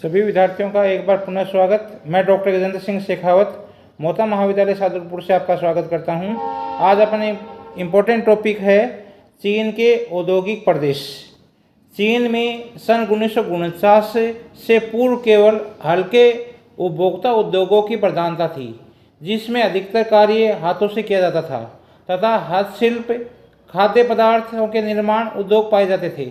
सभी विद्यार्थियों का एक बार पुनः स्वागत। मैं डॉक्टर गजेंद्र सिंह शेखावत मोता महाविद्यालय सादुलपुर से आपका स्वागत करता हूं। आज अपने इम्पोर्टेंट टॉपिक है चीन के औद्योगिक प्रदेश। चीन में सन 1949 से पूर्व केवल हल्के उपभोक्ता उद्योगों की प्रधानता थी, जिसमें अधिकतर कार्य हाथों से किया जाता था तथा हस्तशिल्प, खाद्य पदार्थों के निर्माण उद्योग पाए जाते थे।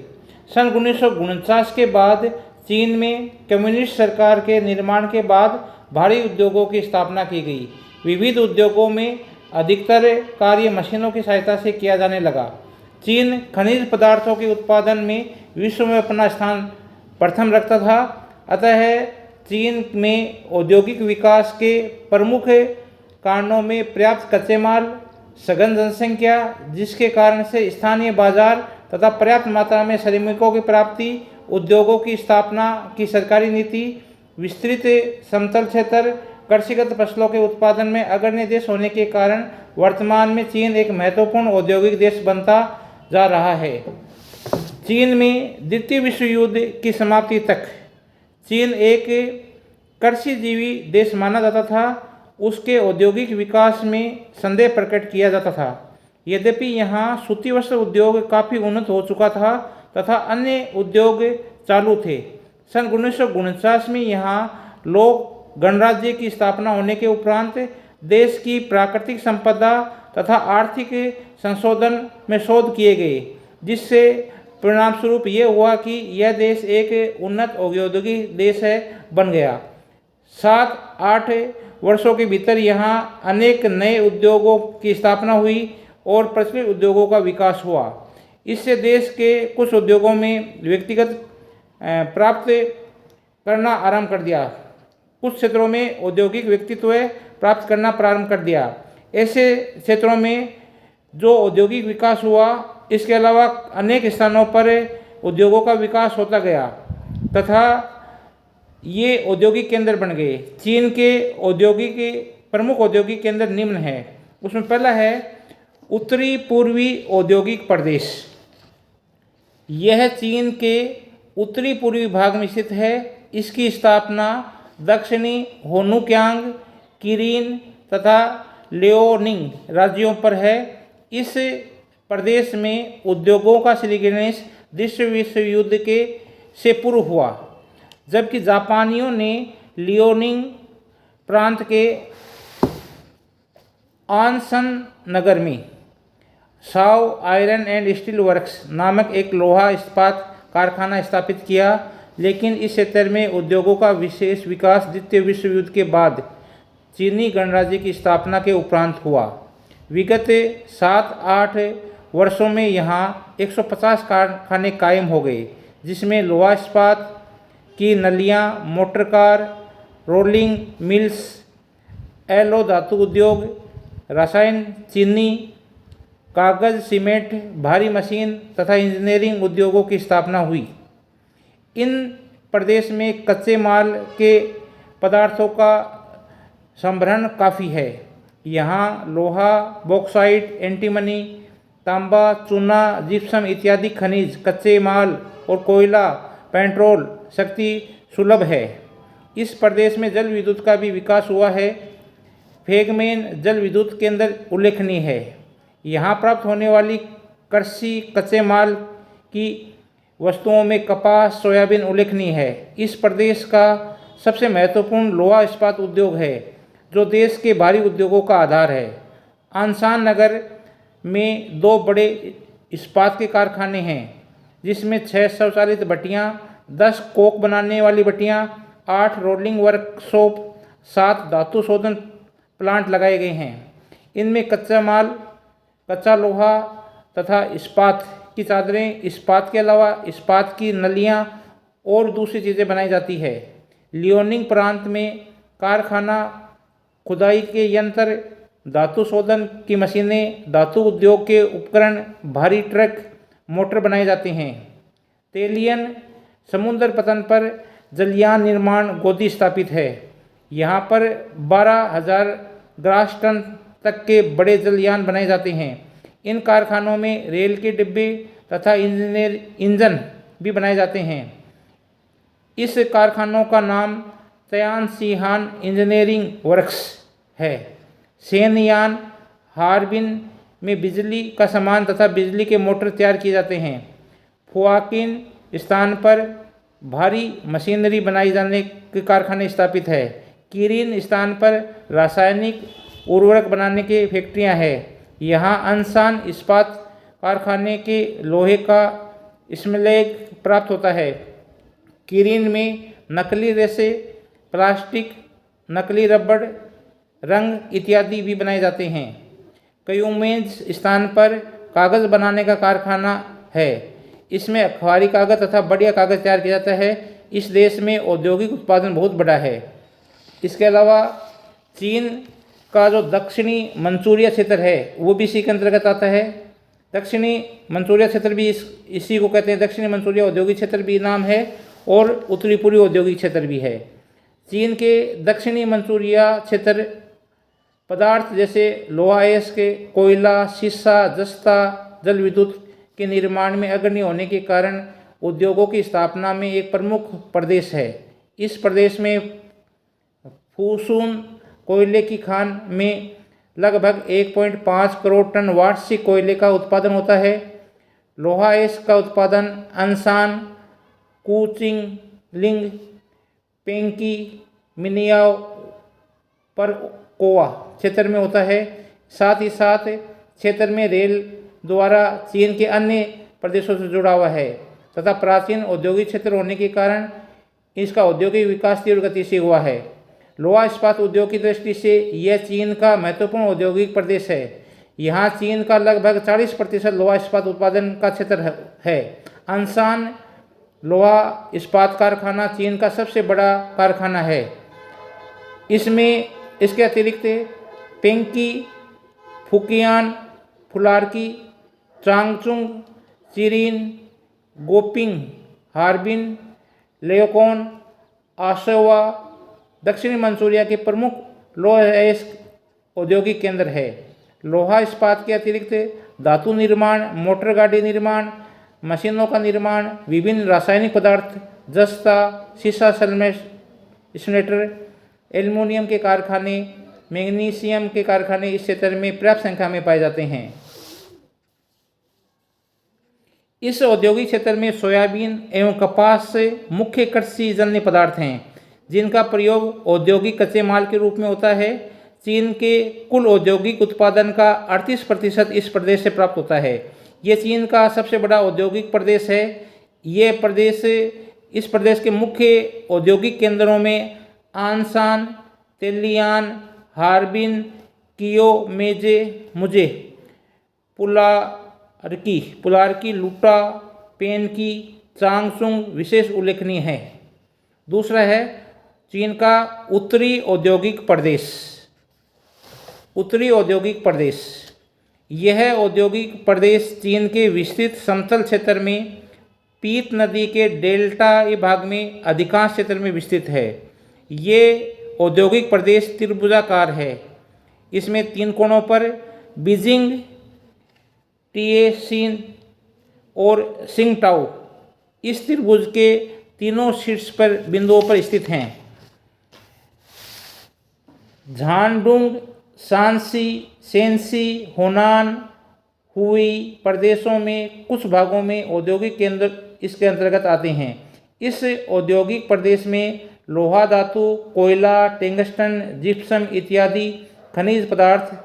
सन 1949 के बाद चीन में कम्युनिस्ट सरकार के निर्माण के बाद भारी उद्योगों की स्थापना की गई। विविध उद्योगों में अधिकतर कार्य मशीनों की सहायता से किया जाने लगा। चीन खनिज पदार्थों के उत्पादन में विश्व में अपना स्थान प्रथम रखता था। अतः चीन में औद्योगिक विकास के प्रमुख कारणों में पर्याप्त कच्चे माल, सघन जनसंख्या, जिसके कारण से स्थानीय बाजार तथा पर्याप्त मात्रा में श्रमिकों की प्राप्ति, उद्योगों की स्थापना की सरकारी नीति, विस्तृत समतल क्षेत्र, कृषिगत फसलों के उत्पादन में अग्रणी देश होने के कारण वर्तमान में चीन एक महत्वपूर्ण औद्योगिक देश बनता जा रहा है। चीन में द्वितीय विश्व युद्ध की समाप्ति तक चीन एक कृषिजीवी देश माना जाता था। उसके औद्योगिक विकास में संदेह प्रकट किया जाता था। यद्यपि यहाँ सूती वस्त्र उद्योग काफ़ी उन्नत हो चुका था तथा अन्य उद्योग चालू थे। सन 1949 में यहाँ लोक गणराज्य की स्थापना होने के उपरांत देश की प्राकृतिक संपदा तथा आर्थिक संशोधन में शोध किए गए, जिससे परिणाम स्वरूप ये हुआ कि यह देश एक उन्नत औद्योगिक देश बन गया। 7-8 वर्षों के भीतर यहाँ अनेक नए उद्योगों की स्थापना हुई और प्रचलित उद्योगों का विकास हुआ। इससे देश के कुछ उद्योगों में व्यक्तिगत प्राप्त करना आरंभ कर दिया। कुछ क्षेत्रों में औद्योगिक व्यक्तित्व प्राप्त करना प्रारंभ कर दिया। ऐसे क्षेत्रों में जो औद्योगिक विकास हुआ, इसके अलावा अनेक स्थानों पर उद्योगों का विकास होता गया तथा ये औद्योगिक केंद्र बन गए। चीन के प्रमुख औद्योगिक केंद्र निम्न हैं। उसमें पहला है उत्तरी पूर्वी औद्योगिक प्रदेश। यह चीन के उत्तरी पूर्वी भाग में स्थित है। इसकी स्थापना दक्षिणी होनुक्यांग, किरीन तथा लियोनिंग राज्यों पर है। इस प्रदेश में उद्योगों का श्रीगणेश द्वितीय विश्व युद्ध से पूर्व हुआ, जबकि जापानियों ने लियोनिंग प्रांत के आनसन नगर में Sao iron and steel works नामक एक लोहा इस्पात कारखाना स्थापित किया। लेकिन इस क्षेत्र में उद्योगों का विशेष विकास द्वितीय विश्व युद्ध के बाद चीनी गणराज्य की स्थापना के उपरांत हुआ। विगत 7-8 वर्षों में यहाँ 150 कारखाने कायम हो गए, जिसमें लोहा इस्पात की नलियाँ, motor car, rolling mills, alloy धातु उद्योग, रसायन, चीनी, कागज़, सीमेंट, भारी मशीन तथा इंजीनियरिंग उद्योगों की स्थापना हुई। इन प्रदेश में कच्चे माल के पदार्थों का संभरण काफ़ी है। यहाँ लोहा, बॉक्साइट, एंटीमनी, तांबा, चूना, जिप्सम इत्यादि खनिज, कच्चे माल और कोयला, पेट्रोल शक्ति सुलभ है। इस प्रदेश में जल विद्युत का भी विकास हुआ है। फेगमेन जल विद्युत केंद्र उल्लेखनीय है। यहाँ प्राप्त होने वाली कृषि कच्चे माल की वस्तुओं में कपास, सोयाबीन उल्लेखनीय है। इस प्रदेश का सबसे महत्वपूर्ण लोहा इस्पात उद्योग है, जो देश के भारी उद्योगों का आधार है। आनसान नगर में 2 बड़े इस्पात के कारखाने हैं, जिसमें 6 स्वचालित भट्टियाँ, 10 कोक बनाने वाली भट्टियाँ, 8 रोलिंग वर्कशॉप, 7 धातु शोधन प्लांट लगाए गए हैं। इनमें कच्चा माल, कच्चा लोहा तथा इस्पात की चादरें, इस्पात के अलावा इस्पात की नलियाँ और दूसरी चीज़ें बनाई जाती है। लियोनिंग प्रांत में कारखाना, खुदाई के यंत्र, धातु शोधन की मशीनें, धातु उद्योग के उपकरण, भारी ट्रक, मोटर बनाए जाते हैं। तेलियन समुद्र पतन पर जलयान निर्माण गोदी स्थापित है। यहाँ पर 12,000 ग्रास टन तक के बड़े जलयान बनाए जाते हैं। इन कारखानों में रेल के डिब्बे तथा इंजन भी बनाए जाते हैं। इस कारखानों का नाम तयानसीहान इंजीनियरिंग वर्क्स है। सेनयान हार्बिन में बिजली का सामान तथा बिजली के मोटर तैयार किए जाते हैं। फुआकिन स्थान पर भारी मशीनरी बनाई जाने के कारखाने स्थापित है। किरिन स्थान पर रासायनिक उर्वरक बनाने की फैक्ट्रियां हैं। यहाँ अनसान इस्पात कारखाने के लोहे का स्मैग प्राप्त होता है। किरिन में नकली रेसे, प्लास्टिक, नकली रबड़, रंग इत्यादि भी बनाए जाते हैं। क्यूमेंज स्थान पर कागज़ बनाने का कारखाना है। इसमें अखबारी कागज़ तथा बढ़िया कागज़ तैयार किया जाता है। इस देश में औद्योगिक उत्पादन बहुत बड़ा है। इसके अलावा चीन का जो दक्षिणी मंचूरिया क्षेत्र है वो भी इसी के अंतर्गत आता है। दक्षिणी मंचूरिया क्षेत्र भी इसी को कहते हैं। दक्षिणी मंचूरिया औद्योगिक क्षेत्र भी नाम है और उत्तरी पूर्वी औद्योगिक क्षेत्र भी है। चीन के दक्षिणी मंचूरिया क्षेत्र पदार्थ जैसे लोहा अयस्क, कोयला, शीशा, जस्ता, जल विद्युत के निर्माण में अग्रणी होने के कारण उद्योगों की स्थापना में एक प्रमुख प्रदेश है। इस प्रदेश में फूसून कोयले की खान में लगभग 1.5 करोड़ टन वार्षिक कोयले का उत्पादन होता है। लोहा अयस्क का उत्पादन अनसान, कुचिंगलिंग, पेंकी, मिनियाओ, परकोवा क्षेत्र में होता है। साथ ही साथ क्षेत्र में रेल द्वारा चीन के अन्य प्रदेशों से जुड़ा हुआ है तथा प्राचीन औद्योगिक क्षेत्र होने के कारण इसका औद्योगिक विकास तीव्र गति से हुआ है। लोहा इस्पात उद्योग की दृष्टि से यह चीन का महत्वपूर्ण औद्योगिक प्रदेश है। यहाँ चीन का लगभग 40% लोहा इस्पात उत्पादन का क्षेत्र है। अनसान लोहा इस्पात कारखाना चीन का सबसे बड़ा कारखाना है। इसमें इसके अतिरिक्त पेंकी, फुकियान, फुलारकी, चांगचुंग, चिरिन, गोपिंग, हार्बिन, लेओकॉन, आशवा दक्षिणी मंचूरिया के प्रमुख लोहा अयस्क औद्योगिक केंद्र है। लोहा इस्पात के अतिरिक्त धातु निर्माण, मोटर गाड़ी निर्माण, मशीनों का निर्माण, विभिन्न रासायनिक पदार्थ, जस्ता, शीशा, स्नेटर, एल्युमिनियम के कारखाने, मैग्नीशियम के कारखाने इस क्षेत्र में पर्याप्त संख्या में पाए जाते हैं। इस औद्योगिक क्षेत्र में सोयाबीन एवं कपास मुख्य कृषि जन्य पदार्थ हैं जिनका प्रयोग औद्योगिक कच्चे माल के रूप में होता है। चीन के कुल औद्योगिक उत्पादन का 38% इस प्रदेश से प्राप्त होता है। ये चीन का सबसे बड़ा औद्योगिक प्रदेश है। इस प्रदेश के मुख्य औद्योगिक केंद्रों में आनसान, तेलियान, हार्बिन, कियोमेजे, मुझे, पुलारकी, लूटा, पेनकी, चांगसुंग विशेष उल्लेखनीय है। दूसरा है चीन का उत्तरी औद्योगिक प्रदेश। यह औद्योगिक प्रदेश चीन के विस्तृत समतल क्षेत्र में पीत नदी के डेल्टा भाग में अधिकांश क्षेत्र में विस्तृत है। ये औद्योगिक प्रदेश त्रिभुजाकार है। इसमें 3 कोणों पर बीजिंग, टिएसिन और सिंगटाओ इस त्रिभुज के तीनों शीर्ष पर बिंदुओं पर स्थित हैं। झानडुंग, शांसी, शेंसी, होनान, हुई प्रदेशों में कुछ भागों में औद्योगिक केंद्र इसके अंतर्गत आते हैं। इस औद्योगिक प्रदेश में लोहा धातु, कोयला, टंगस्टन, जिप्सम इत्यादि खनिज पदार्थ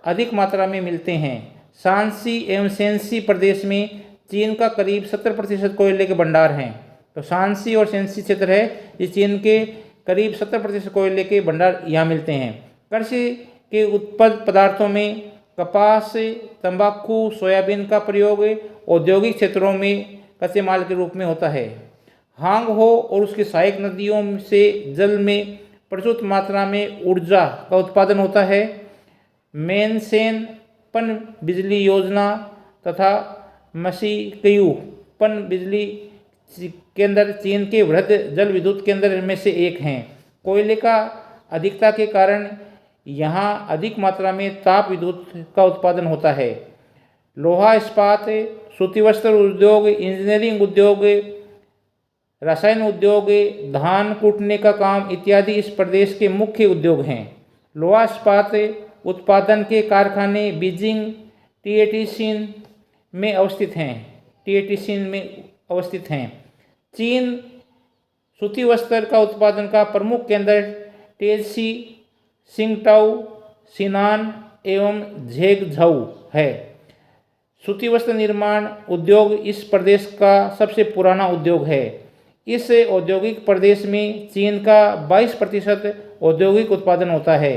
अधिक मात्रा में मिलते हैं। शांसी एवं शेंसी प्रदेश में चीन का करीब 70% कोयले के भंडार हैं। तो शांसी और शेंसी क्षेत्र है, ये चीन के करीब 70% कोयले के भंडार यहाँ मिलते हैं। कृषि के उत्पाद पदार्थों में कपास, तंबाकू, सोयाबीन का प्रयोग औद्योगिक क्षेत्रों में कच्चे माल के रूप में होता है। हांग हो और उसकी सहायक नदियों से जल में प्रचुर मात्रा में ऊर्जा का उत्पादन होता है। मेनसेन पन बिजली योजना तथा मशीकयू पन बिजली केंद्र चीन के वृहद जल विद्युत केंद्र में से एक हैं। कोयले का अधिकता के कारण यहाँ अधिक मात्रा में ताप विद्युत का उत्पादन होता है। लोहा इस्पात, सूती वस्त्र उद्योग, इंजीनियरिंग उद्योग, रसायन उद्योग, धान कूटने का काम इत्यादि इस प्रदेश के मुख्य उद्योग हैं। लोहा इस्पात उत्पादन के कारखाने बीजिंग टिएटिसिन में अवस्थित हैं। चीन सूती वस्त्र का उत्पादन का प्रमुख केंद्र टेलसी, सिंगटाओ, सिनान एवं झेगझाऊ है। सूती वस्त्र निर्माण उद्योग इस प्रदेश का सबसे पुराना उद्योग है। इस औद्योगिक प्रदेश में चीन का 22% औद्योगिक उत्पादन होता है।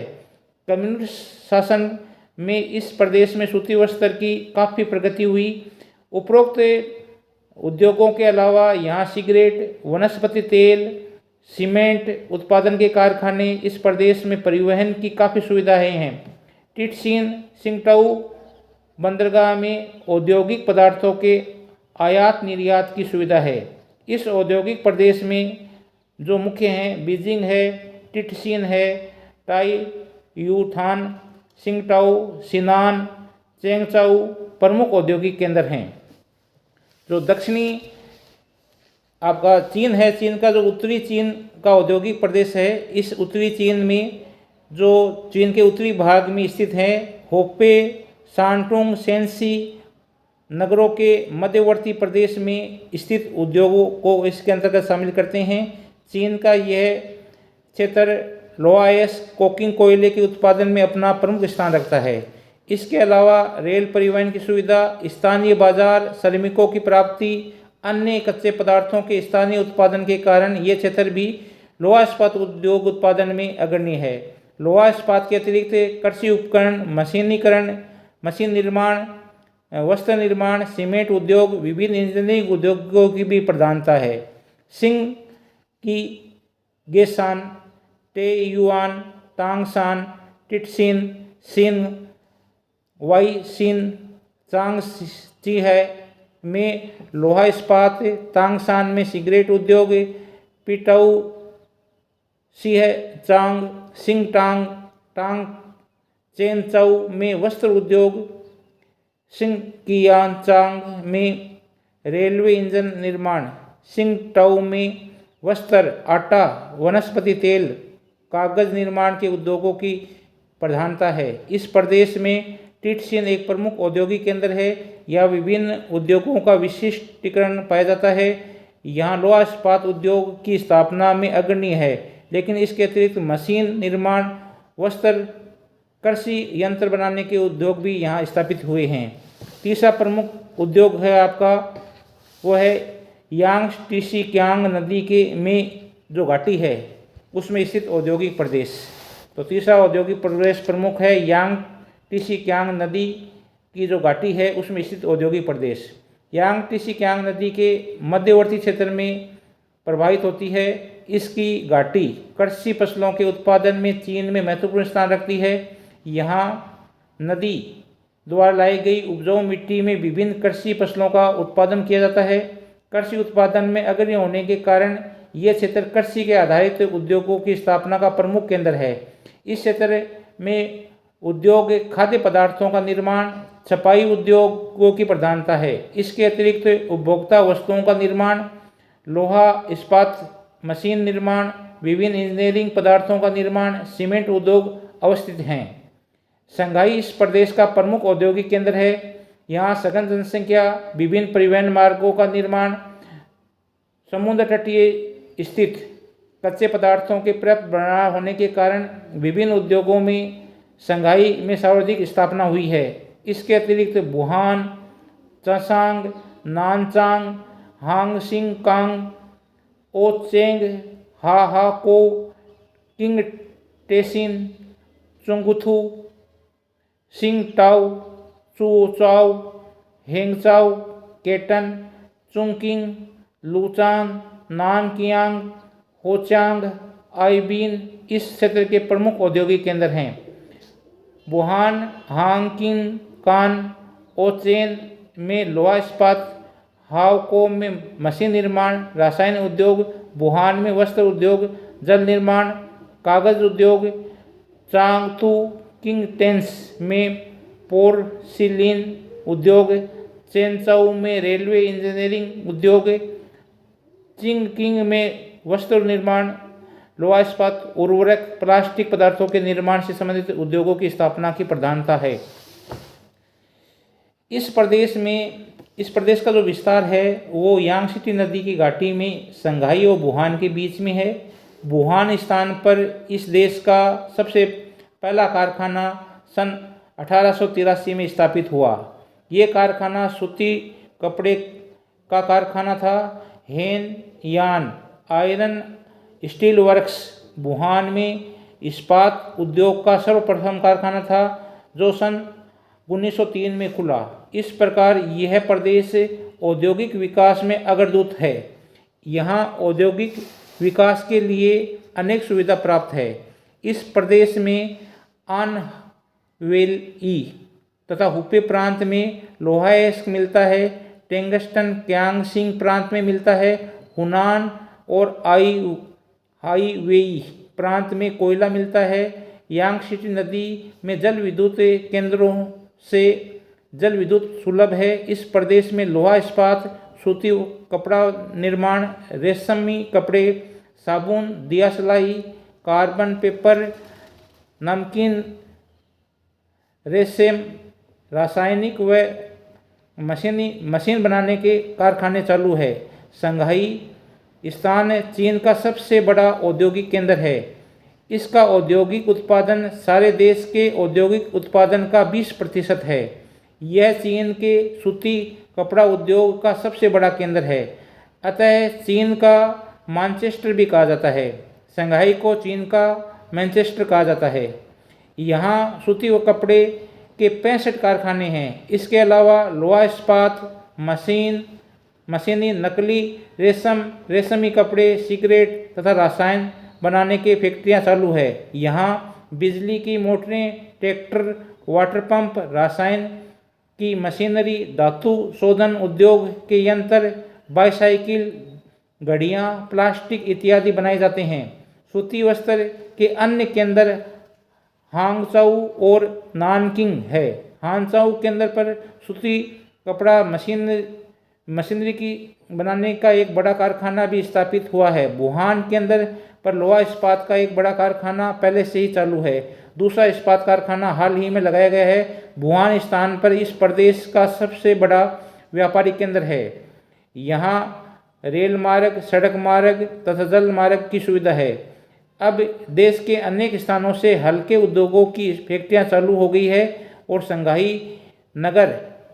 कम्युनिस्ट शासन में इस प्रदेश में सूती वस्त्र की काफ़ी प्रगति हुई। उपरोक्त उद्योगों के अलावा यहाँ सिगरेट, वनस्पति तेल, सीमेंट उत्पादन के कारखाने, इस प्रदेश में परिवहन की काफ़ी सुविधाएं हैं। टिटसिन सिंगटाऊ बंदरगाह में औद्योगिक पदार्थों के आयात निर्यात की सुविधा है। इस औद्योगिक प्रदेश में जो मुख्य हैं बीजिंग है, टिटसिन है, टाई यूथान, सिंगटाओ, सिनान, चेंगचाऊ प्रमुख औद्योगिक केंद्र हैं। जो दक्षिणी आपका चीन है, चीन का जो उत्तरी चीन का औद्योगिक प्रदेश है, इस उत्तरी चीन में जो चीन के उत्तरी भाग में स्थित हैं होपे, शांटुंग, शेंसी नगरों के मध्यवर्ती प्रदेश में स्थित उद्योगों को इसके अंतर्गत शामिल करते हैं। चीन का यह क्षेत्र लोहायस कोकिंग कोयले के उत्पादन में अपना प्रमुख स्थान रखता है। इसके अलावा रेल परिवहन की सुविधा, स्थानीय बाजार, श्रमिकों की प्राप्ति, अन्य कच्चे पदार्थों के स्थानीय उत्पादन के कारण ये क्षेत्र भी लोहा इस्पात उद्योग उत्पादन में अग्रणी है। लोहा इस्पात के अतिरिक्त कृषि उपकरण, मशीनीकरण, मशीन निर्माण, वस्त्र निर्माण, सीमेंट उद्योग, विभिन्न इंजीनियरिंग उद्योगों की भी प्रधानता है। सिंह की गेसान, टेयुआन, तांगसान, टिटसिन, सिन, वाईसिन, चांगची है में लोहा इस्पात, तांगसान में सिगरेट उद्योग, पिटाऊ सिंह चांग, सिंगटांग टांग, चेनचाऊ में वस्त्र उद्योग, सिंकियांचांग में रेलवे इंजन निर्माण, सिंगटाऊ में वस्त्र, आटा, वनस्पति तेल, कागज निर्माण के उद्योगों की प्रधानता है। इस प्रदेश में टिटसिन एक प्रमुख औद्योगिक केंद्र है। यह विभिन्न उद्योगों का विशिष्टीकरण पाया जाता है। यहाँ लोहा इस्पात उद्योग की स्थापना में अग्रणी है, लेकिन इसके अतिरिक्त मशीन निर्माण, वस्त्र, कृषि यंत्र बनाने के उद्योग भी यहाँ स्थापित हुए हैं। तीसरा प्रमुख उद्योग है आपका वो है यांगटीसी कियांग नदी के में जो घाटी है उसमें स्थित औद्योगिक प्रदेश। तो तीसरा औद्योगिक प्रदेश प्रमुख है यांगटीसी कियांग नदी की जो घाटी है उसमें स्थित औद्योगिक प्रदेश। यांगटीसी कियांग नदी के मध्यवर्ती क्षेत्र में प्रभावित होती है। इसकी घाटी कृषि फसलों के उत्पादन में चीन में महत्वपूर्ण स्थान रखती है। यहाँ नदी द्वारा लाई गई उपजाऊ मिट्टी में विभिन्न कृषि फसलों का उत्पादन किया जाता है। कृषि उत्पादन में अग्रणी होने के कारण यह क्षेत्र कृषि के आधारित उद्योगों की स्थापना का प्रमुख केंद्र है। इस क्षेत्र में उद्योग खाद्य पदार्थों का निर्माण, छपाई उद्योगों की प्रधानता है। इसके अतिरिक्त उपभोक्ता वस्तुओं का निर्माण, लोहा इस्पात मशीन निर्माण, विभिन्न इंजीनियरिंग पदार्थों का निर्माण, सीमेंट उद्योग अवस्थित हैं। शंघाई इस प्रदेश का प्रमुख औद्योगिक केंद्र है। यहाँ सघन जनसंख्या, विभिन्न परिवहन मार्गों का निर्माण, समुद्र तटीय स्थित कच्चे पदार्थों के पर्याप्त भंडार होने के कारण विभिन्न उद्योगों में शंघाई में सर्वाधिक स्थापना हुई है। इसके अतिरिक्त वुहान, चंसांग, नानचांग, हांगसिंगकांग, ओचेंग, हाहाको, किंगटेसिन, चुंगथू, सिंगटाओ, चुओचाओ, हेंगचाओ, केटन, चुंकिंग, लुचान, नानकियांग, होचांग, आइबिन इस क्षेत्र के प्रमुख औद्योगिक केंद्र हैं। वुहान, हांगकिंग, कान, ओचेन में लोहा इस्पात, हावको में मशीन निर्माण, रसायन उद्योग, वुहान में वस्त्र उद्योग, जल निर्माण, कागज उद्योग, चांगतू किंगटेंस में पोर्सिलीन उद्योग, चेनचाऊ में रेलवे इंजीनियरिंग उद्योग, चिंगकिंग में वस्त्र निर्माण, लोहा इस्पात, उर्वरक, प्लास्टिक पदार्थों के निर्माण से संबंधित उद्योगों की स्थापना की प्रधानता है। इस प्रदेश का जो विस्तार है वो यांगत्से नदी की घाटी में संघाई और वुहान के बीच में है। वुहान स्थान पर इस देश का सबसे पहला कारखाना सन 1883 में स्थापित हुआ। ये कारखाना सूती कपड़े का कारखाना था। हेन यान आयरन स्टील वर्क्स वुहान में इस्पात उद्योग का सर्वप्रथम कारखाना था जो सन 1903 में खुला। इस प्रकार यह प्रदेश औद्योगिक विकास में अग्रदूत है। यहाँ औद्योगिक विकास के लिए अनेक सुविधा प्राप्त है। इस प्रदेश में आनवेली तथा हुपे प्रांत में लोहा एस्क मिलता है। टेंगस्टन क्यांगसिंग प्रांत में मिलता है। हुनान और हाईवेई प्रांत में कोयला मिलता है। यांगत्से नदी में जल विद्युत केंद्रों से जल विद्युत सुलभ है। इस प्रदेश में लोहा इस्पात, सूती कपड़ा निर्माण, रेशमी कपड़े, साबुन, दिया सिलाई, कार्बन पेपर, नमकीन, रेशम, रासायनिक व मशीन बनाने के कारखाने चालू है। संघाई स्थान चीन का सबसे बड़ा औद्योगिक केंद्र है। इसका औद्योगिक उत्पादन सारे देश के औद्योगिक उत्पादन का 20% है। यह चीन के सूती कपड़ा उद्योग का सबसे बड़ा केंद्र है, अतः चीन का मैनचेस्टर भी कहा जाता है। संघाई को चीन का मैनचेस्टर कहा जाता है। यहाँ सूती व कपड़े के 65 कारखाने हैं। इसके अलावा लोहा इस्पात, मशीनी, नकली रेशमी कपड़े, सिगरेट तथा रसायन बनाने की फैक्ट्रियाँ चालू है। यहाँ बिजली की मोटरें, ट्रैक्टर, वाटर पंप, रसायन की मशीनरी, धातु शोधन उद्योग के यंत्र, बाईसाइकिल, घड़ियाँ, प्लास्टिक इत्यादि बनाए जाते हैं। सूती वस्त्र के अन्य केंद्र हांगचाऊ और नानकिंग है। हांगचाऊ केंद्र पर सूती कपड़ा मशीनरी की बनाने का एक बड़ा कारखाना भी स्थापित हुआ है। वुहान केंद्र पर लोहा इस्पात का एक बड़ा कारखाना पहले से ही चालू है। दूसरा इस्पात कारखाना हाल ही में लगाया गया है। वुहान स्थान पर इस प्रदेश का सबसे बड़ा व्यापारिक केंद्र है। यहाँ रेल मार्ग, सड़क मार्ग तथा जल मार्ग की सुविधा है। अब देश के अनेक स्थानों से हल्के उद्योगों की फैक्ट्रियाँ चालू हो गई है और संघाई नगर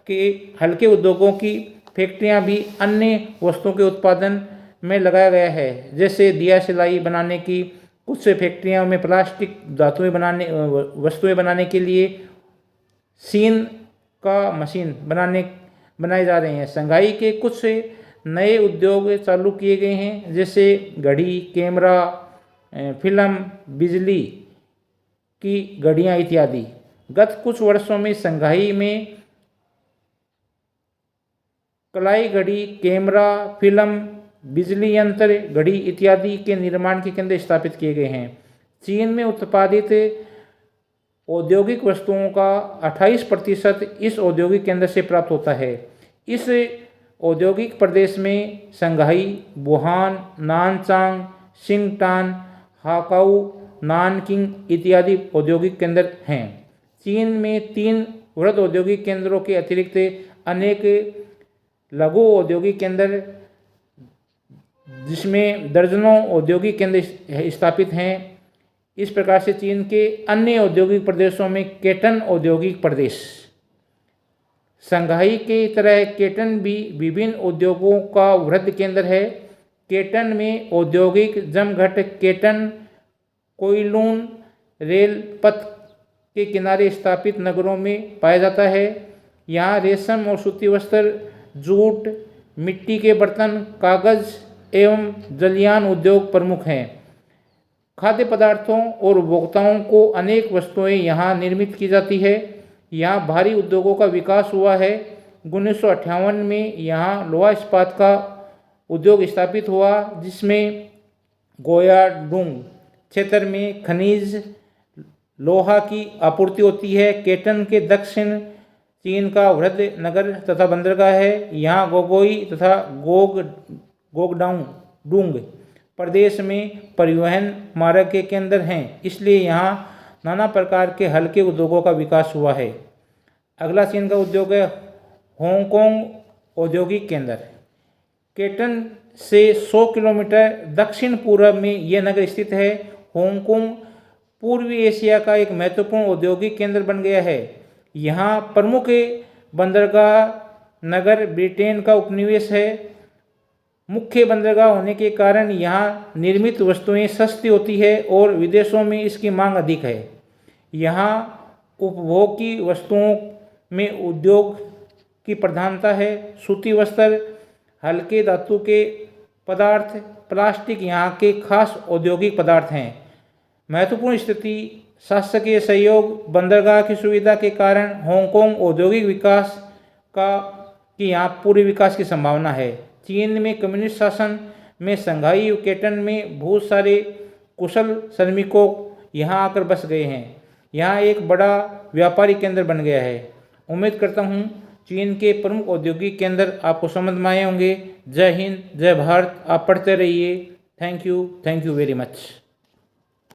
के हल्के उद्योगों की फैक्ट्रियाँ भी अन्य वस्तुओं के उत्पादन में लगाया गया है। जैसे दिया सिलाई बनाने की कुछ फैक्ट्रियों में प्लास्टिक वस्तुएं बनाने के लिए सीन का मशीन बनाए जा रहे हैं। संघाई के कुछ नए उद्योग चालू किए गए हैं, जैसे घड़ी, कैमरा, फिल्म, बिजली की घड़ियाँ इत्यादि। गत कुछ वर्षों में संघाई में कलाई घड़ी, कैमरा, फिल्म, बिजली यंत्र, घड़ी इत्यादि के निर्माण के केंद्र स्थापित किए गए हैं। चीन में उत्पादित औद्योगिक वस्तुओं का 28% इस औद्योगिक केंद्र से प्राप्त होता है। इस औद्योगिक प्रदेश में संघाई, वुहान, नानचांग, सिंगटान, हाकाऊ, नानकिंग इत्यादि औद्योगिक केंद्र हैं। चीन में 3 वृहद औद्योगिक केंद्रों के अतिरिक्त अनेक लघु औद्योगिक केंद्र, जिसमें दर्जनों औद्योगिक केंद्र स्थापित हैं। इस प्रकार से चीन के अन्य औद्योगिक प्रदेशों में केटन औद्योगिक प्रदेश। संघाई के तरह केटन भी विभिन्न उद्योगों का वृहद केंद्र है। केटन में औद्योगिक जमघट केटन कोइलून रेल पथ के किनारे स्थापित नगरों में पाया जाता है। यहाँ रेशम और सूती वस्त्र, जूट, मिट्टी के बर्तन, कागज एवं जलयान उद्योग प्रमुख हैं। खाद्य पदार्थों और उपभोक्ताओं को अनेक वस्तुएं यहाँ निर्मित की जाती है। यहाँ भारी उद्योगों का विकास हुआ है। 1958 में यहाँ लोहा इस्पात का उद्योग स्थापित हुआ, जिसमें गोयाडुंग क्षेत्र में खनिज लोहा की आपूर्ति होती है। केटन के दक्षिण चीन का वृहद नगर तथा बंदरगाह है। यहाँ गोगोई तथा गोगडाउन डुंग प्रदेश में परिवहन मार्ग के केंद्र हैं, इसलिए यहाँ नाना प्रकार के हल्के उद्योगों का विकास हुआ है। अगला चीन का उद्योग है हांगकांग औद्योगिक केंद्र। केटन से 100 किलोमीटर दक्षिण पूर्व में यह नगर स्थित है। हांगकांग पूर्वी एशिया का एक महत्वपूर्ण औद्योगिक केंद्र बन गया है। यहाँ प्रमुख बंदरगाह नगर ब्रिटेन का उपनिवेश है। मुख्य बंदरगाह होने के कारण यहाँ निर्मित वस्तुएं सस्ती होती है और विदेशों में इसकी मांग अधिक है। यहाँ उपभोग की वस्तुओं में उद्योग की प्रधानता है। सूती वस्त्र, हल्के धातु के पदार्थ, प्लास्टिक यहाँ के खास औद्योगिक पदार्थ हैं। महत्वपूर्ण स्थिति, शासकीय सहयोग, बंदरगाह की सुविधा के कारण हांगकांग औद्योगिक विकास की यहाँ पूरी विकास की संभावना है। चीन में कम्युनिस्ट शासन में शंघाई केटन में बहुत सारे कुशल श्रमिकों यहाँ आकर बस गए हैं। यहाँ एक बड़ा व्यापारिक केंद्र बन गया है। उम्मीद करता हूँ चीन के प्रमुख औद्योगिक केंद्र आपको समझ में आए होंगे। जय हिंद, जय भारत। आप पढ़ते रहिए। Thank you very much.